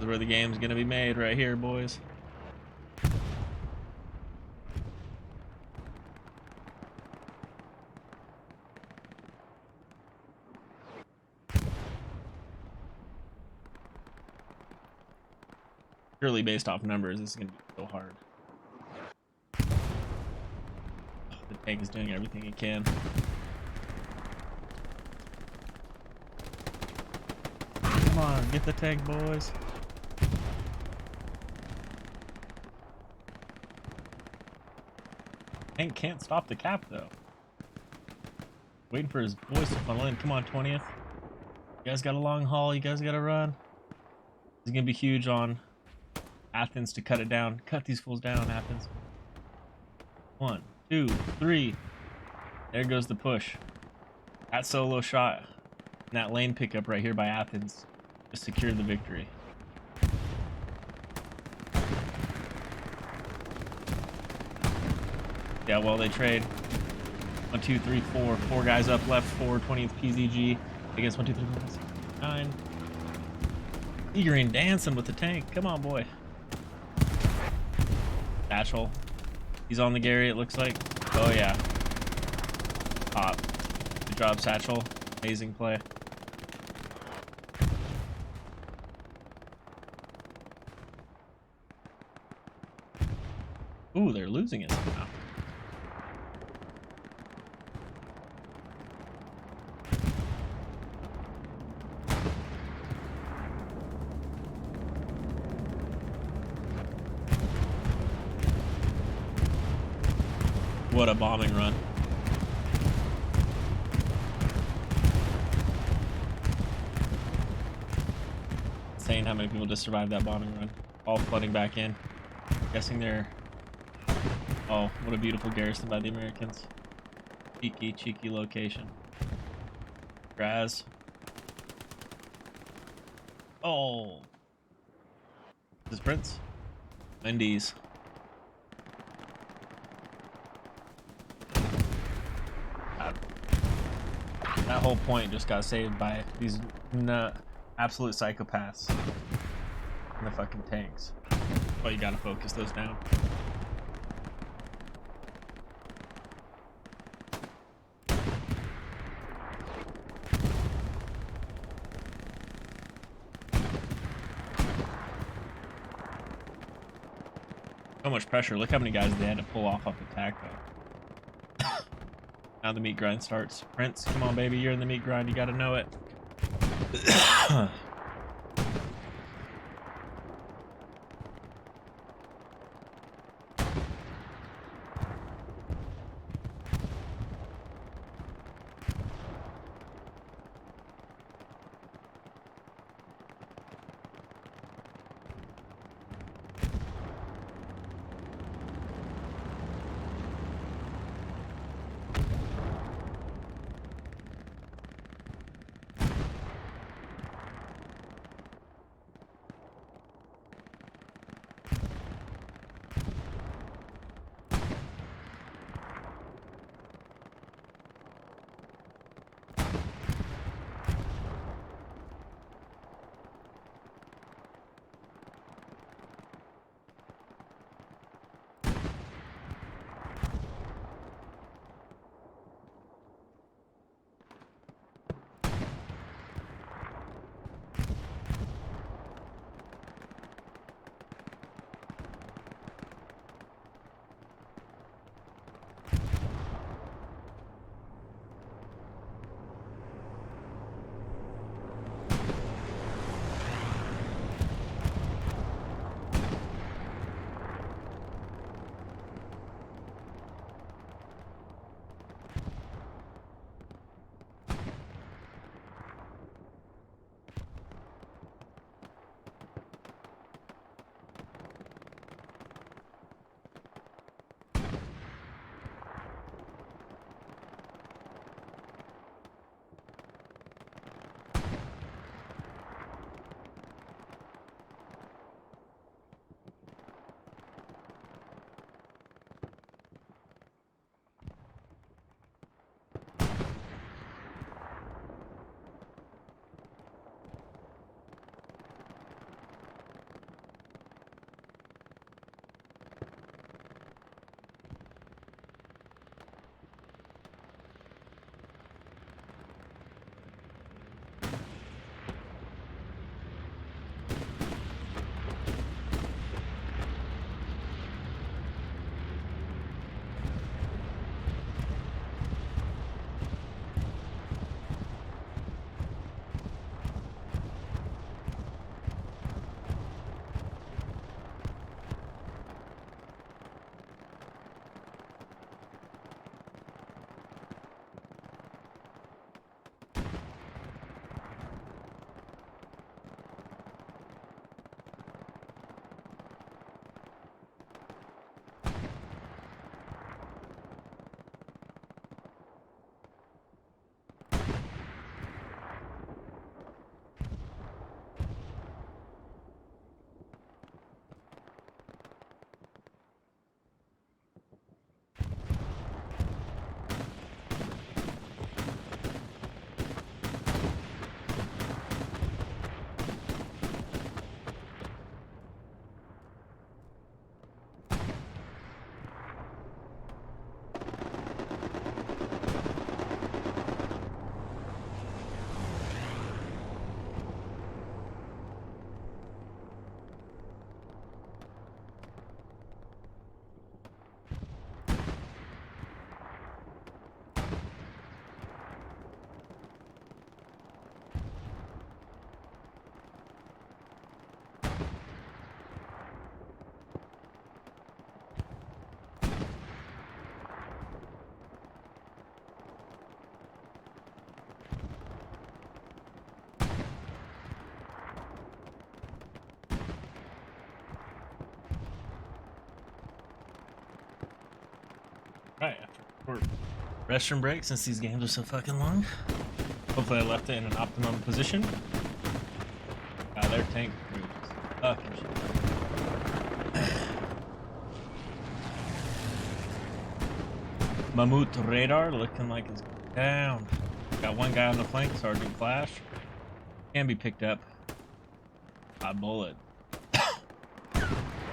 is where the game's going to be made right here, boys. Purely based off numbers, this is going to be so hard. The tank is doing everything it can. Come on, get the tank, boys. Tank can't stop the cap, though. Waiting for his boys to funnel in. Come on, 20th. You guys got a long haul. You guys got to run. This is going to be huge on Athens to cut it down. Cut these fools down, Athens. 1, 2, 3. There goes the push. That solo shot and that lane pickup right here by Athens just secured the victory. Yeah, well, they trade. 1, 2, 3, 4. 4 guys up left. 4, 20th PZG against 1, 2, 3, 4, 5, 6, 9. Eagerine dancing with the tank. Come on, boy. Satchel. He's on the Gary, it looks like. Oh, yeah. Pop. Good job, Satchel. Amazing play. Ooh, they're losing it somehow. What a bombing run. Insane how many people just survived that bombing run. All flooding back in. Guessing they're... Oh, what a beautiful garrison by the Americans. Cheeky, cheeky location. Graz. Oh. This is Prince. Wendy's. That whole point just got saved by these absolute psychopaths in the fucking tanks. Oh, you gotta focus those down. So much pressure. Look how many guys they had to pull off attack though. Now the meat grind starts. Prince, come on, baby. You're in the meat grind. You got to know it. Short restroom break since these games are so fucking long. Hopefully I left it in an optimum position. Their tank crew is fucking shit. Mammoth radar looking like it's down. Got one guy on the flank, Sergeant Flash. Can be picked up by Bullet.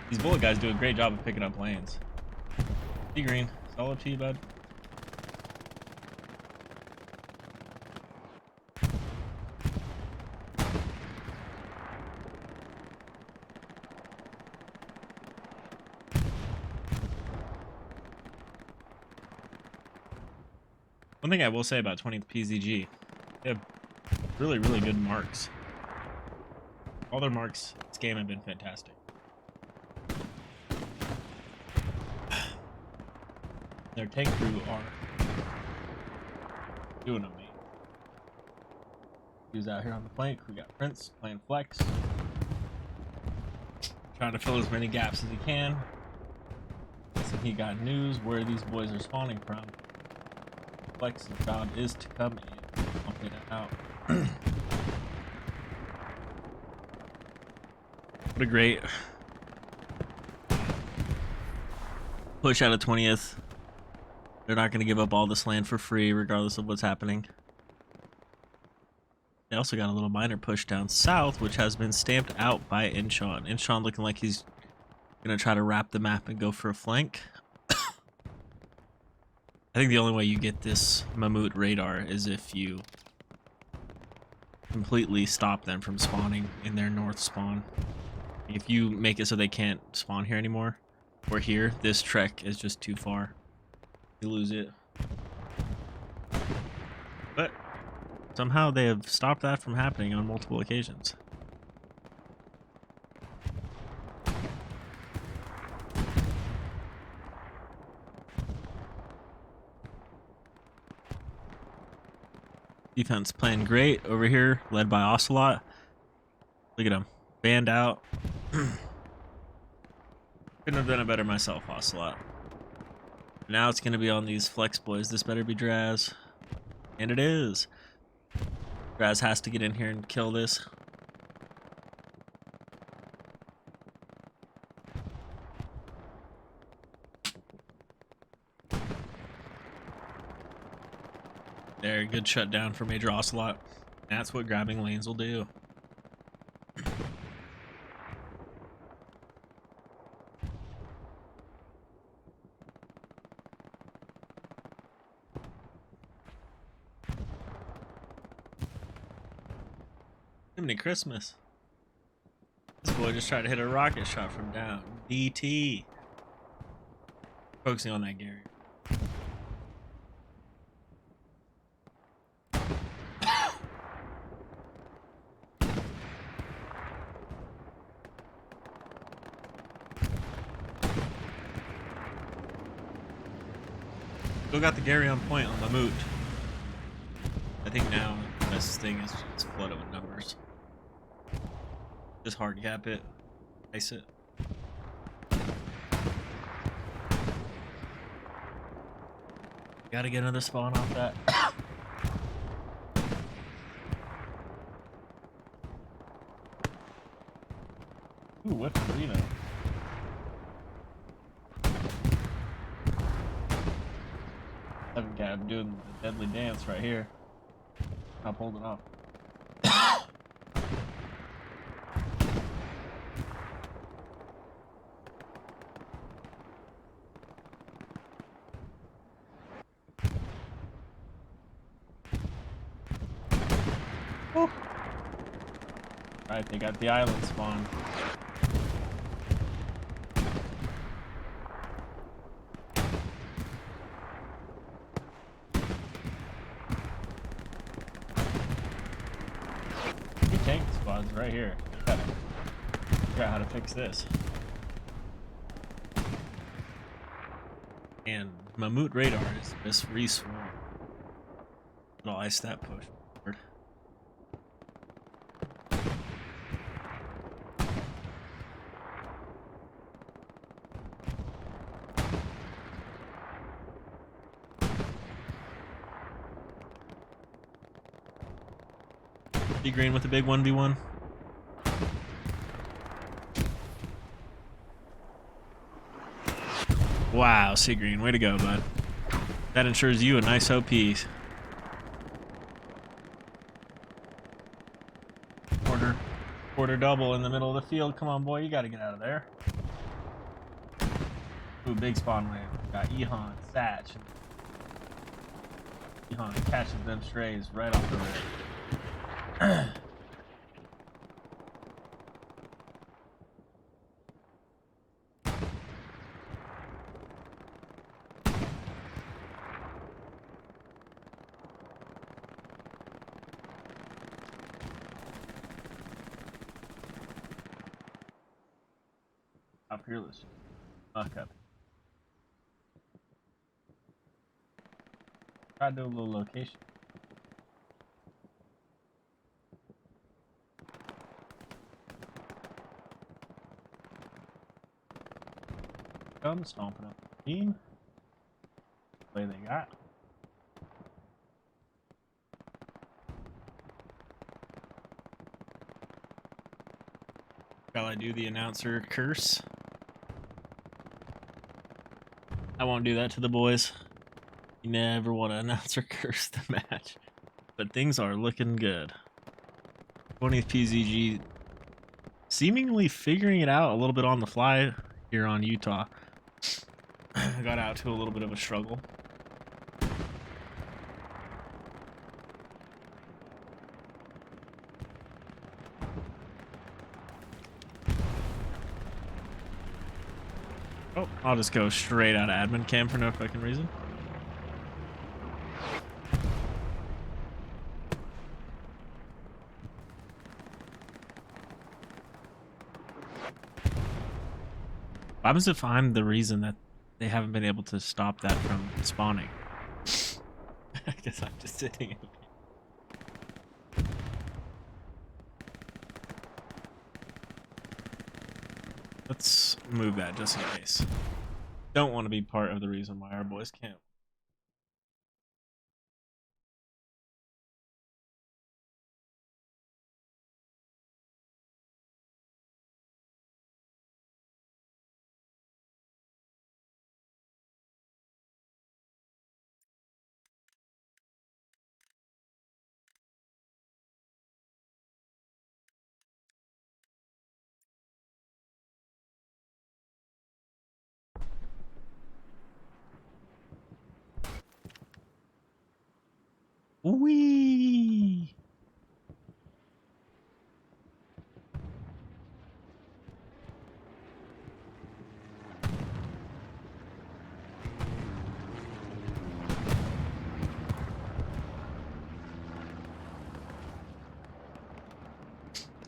These Bullet guys do a great job of picking up lanes. Sea Green, solid to you, bud. One thing I will say about 20th PZG, they have really, really good marks. All their marks this game have been fantastic. Their tank crew are doing amazing. He was out here on the flank. We got Prince playing flex, trying to fill as many gaps as he can. So he got news where these boys are spawning from. Flex's job is to come in and pump it out. What a great push out of 20th. They're not going to give up all this land for free regardless of what's happening. They also got a little minor push down south, which has been stamped out by Inchon. Inchon looking like he's going to try to wrap the map and go for a flank. I think the only way you get this Mammoth radar is if you completely stop them from spawning in their north spawn. If you make it so they can't spawn here anymore, or here, this trek is just too far. You lose it. But somehow they have stopped that from happening on multiple occasions. Defense playing great over here, led by Ocelot. Look at him. Banned out. Couldn't have done it better myself, Ocelot. Now it's going to be on these flex boys. This better be Draz. And it is. Draz has to get in here and kill this. There, good shutdown for Major Ocelot. That's what grabbing lanes will do. Chimney Christmas. This boy just tried to hit a rocket shot from down. DT. Focusing on that Gary. Still got the Gary on point on the moot. I think now the best thing is just flood it with numbers. Just hard cap it, ice it. Gotta get another spawn off that. Ooh, what arena? Seven Cab doing the deadly dance right here. Not holding off. Alright, they got the island spawn. Tank squads right here. Gotta figure out how to fix this. And Mammoth radar is just reswarm. I'll ice that push forward. Sea Green with a big 1v1. Wow, Sea Green, way to go, bud. That ensures you a nice OP. Quarter double in the middle of the field. Come on, boy, you got to get out of there. Ooh, big spawn wave. Got Ehan, Satch. Ehan catches them strays right off the rip. How fearless. Fuck up. Try to do a little location. Come stomping up the team. Play they got. Shall I do the announcer curse? I won't do that to the boys. You never want to announcer curse the match. But things are looking good. 20th PZG seemingly figuring it out a little bit on the fly here on Utah. I got out to a little bit of a struggle. Oh, I'll just go straight out of admin cam for no fucking reason. What happens if I'm the reason that they haven't been able to stop that from spawning? I guess I'm just sitting in. Let's move that just in case. Don't want to be part of the reason why our boys can't. Wee.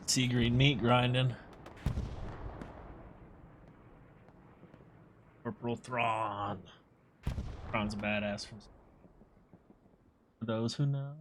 Sea green meat grinding. Corporal Thrawn. Thrawn's a badass from. For those who know.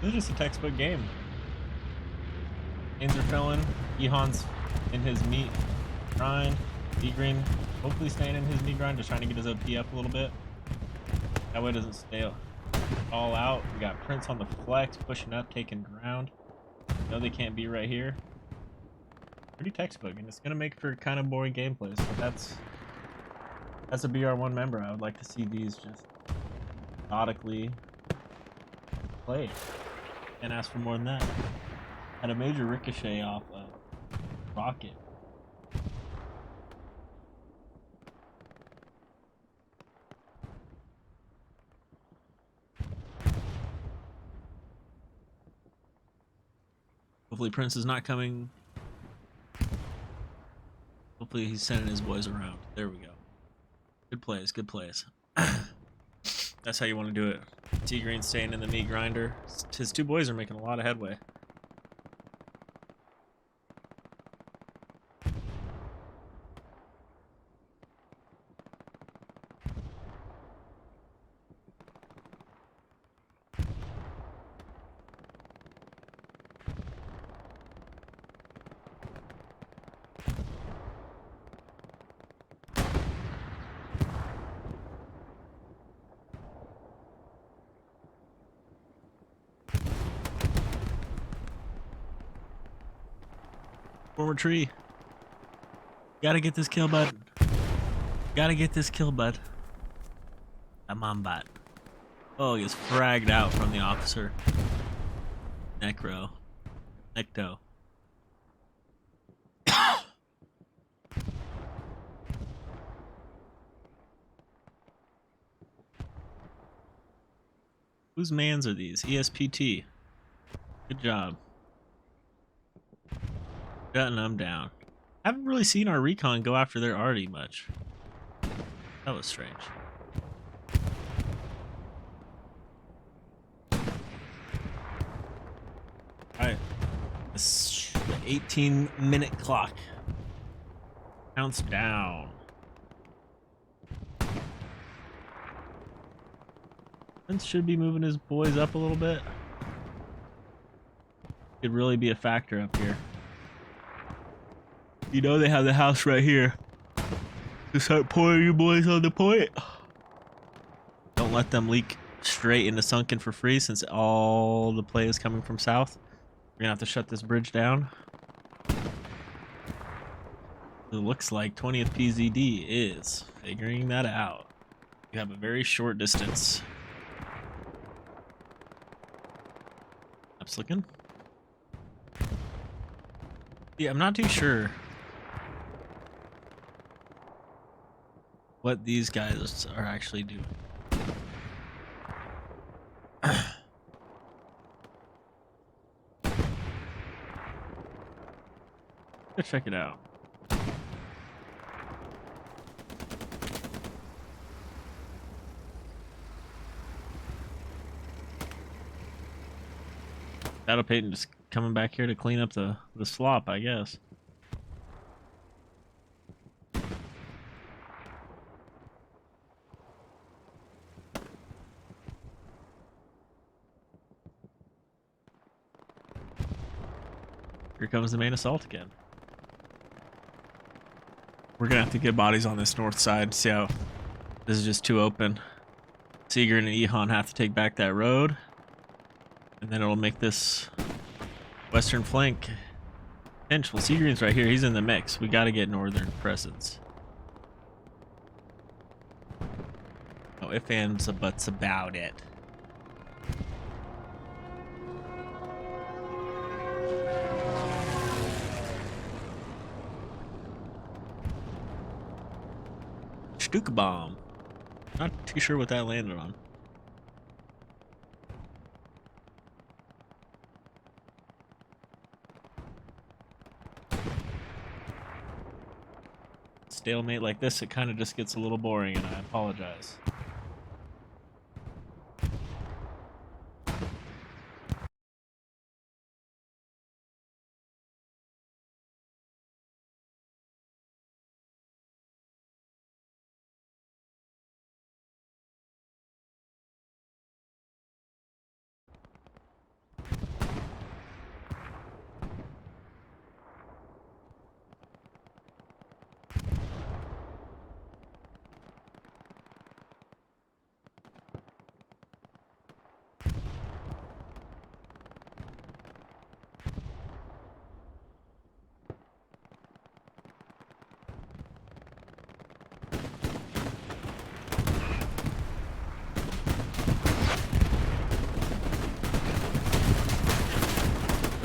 This is just a textbook game. Lanes are filling. Ehan's in his meat grind. D-Green hopefully staying in his meat grind, just trying to get his OP up a little bit. That way it doesn't stay all out. We got Prince on the flex, pushing up, taking ground. No, they can't be right here. Pretty textbook, and it's gonna make for kind of boring gameplays, but that's as a BR1 member, I would like to see these just methodically played. Can't ask for more than that. Had a major ricochet off of Rocket. Hopefully Prince is not coming. Hopefully he's sending his boys around. There we go. Good plays, good plays. That's how you want to do it. T-Green staying in the meat grinder. His two boys are making a lot of headway. Former tree. Gotta get this kill, bud. Gotta get this kill, bud. I'm on bot. Oh, he gets fragged out from the officer. Necro. Necto. Whose mans are these? ESPT. Good job. Shutting them down. Haven't really seen our recon go after their arty much. That was strange. Alright. The 18-minute clock counts down. Vince should be moving his boys up a little bit. Could really be a factor up here. You know they have the house right here. Just start pouring you boys on the point. Don't let them leak straight into sunken for free since all the play is coming from south. We're gonna have to shut this bridge down. It looks like 20th PZD is figuring that out. You have a very short distance. That's looking. Yeah, I'm not too sure what these guys are actually doing. Go check it out. Shadow Payton just coming back here to clean up the slop, I guess. Here comes the main assault again. We're gonna have to get bodies on this north side. See how this is just too open. Seeger and Ehan have to take back that road, and then it'll make this western flank pinch. Well, Seagreen's right here. He's in the mix. We got to get northern presence. No ifs, ands, or buts about it. Stuka bomb. Not too sure what that landed on. Stalemate like this, it kind of just gets a little boring, and I apologize.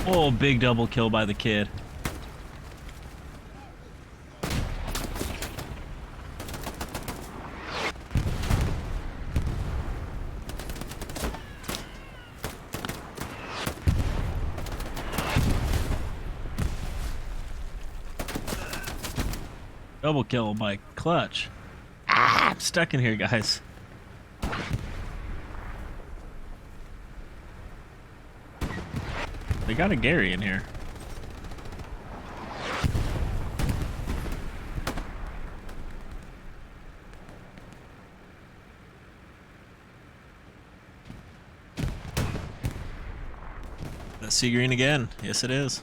Oh, big double kill by the kid. Double kill by Clutch. Ah, I'm stuck in here, guys. They got a Gary in here. That's sea green again. Yes, it is.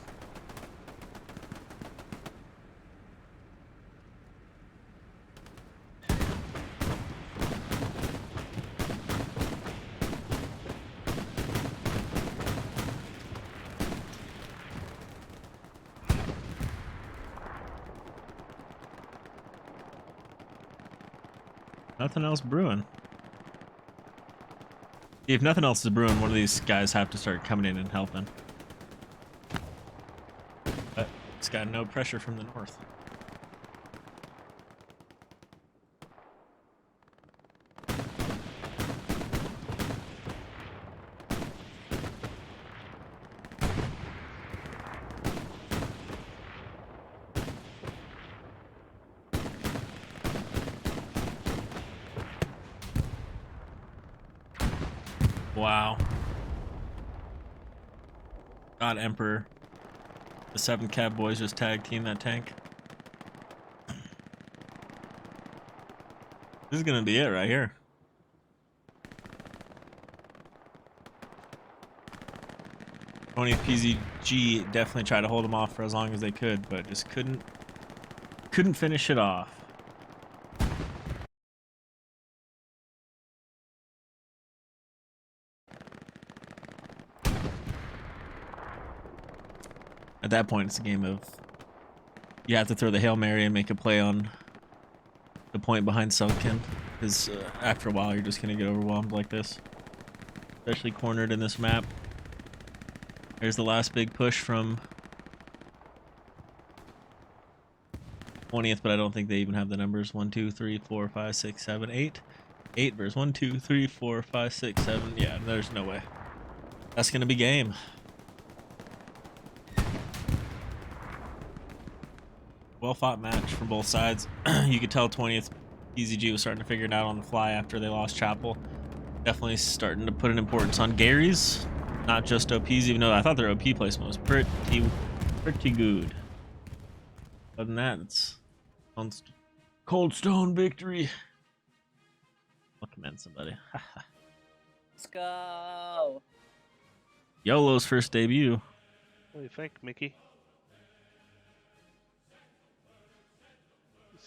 Nothing else brewing. If nothing else is brewing, one of these guys have to start coming in and helping. But it's got no pressure from the north. Wow. God, Emperor. The 7 cab boys just tag team that tank. This is gonna be it right here. Tony PZG definitely tried to hold them off for as long as they could, but just couldn't finish it off. At that point, it's a game of you have to throw the Hail Mary and make a play on the point behind Sunken, because after a while, you're just going to get overwhelmed like this. Especially cornered in this map. There's the last big push from 20th, but I don't think they even have the numbers. 1, 2, 3, 4, 5, 6, 7, 8. 8 versus 1, 2, 3, 4, 5, 6, 7. Yeah, there's no way. That's going to be game. Well fought match from both sides. You could tell 20th PZG was starting to figure it out on the fly after they lost Chapel. Definitely starting to put an importance on Gary's, not just OP's, even though I thought their OP placement was pretty good. Other than that, it's Cold Stone victory. I'll commend somebody. Let's go. YOLO's first debut. What do you think, Mickey?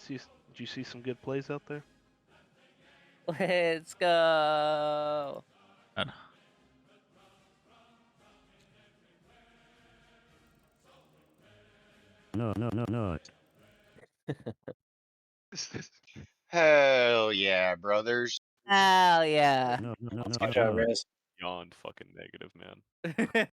Did you see some good plays out there? Let's go. God. No. Hell yeah, brothers. Hell yeah. No. Good job, guys. Beyond fucking negative, man.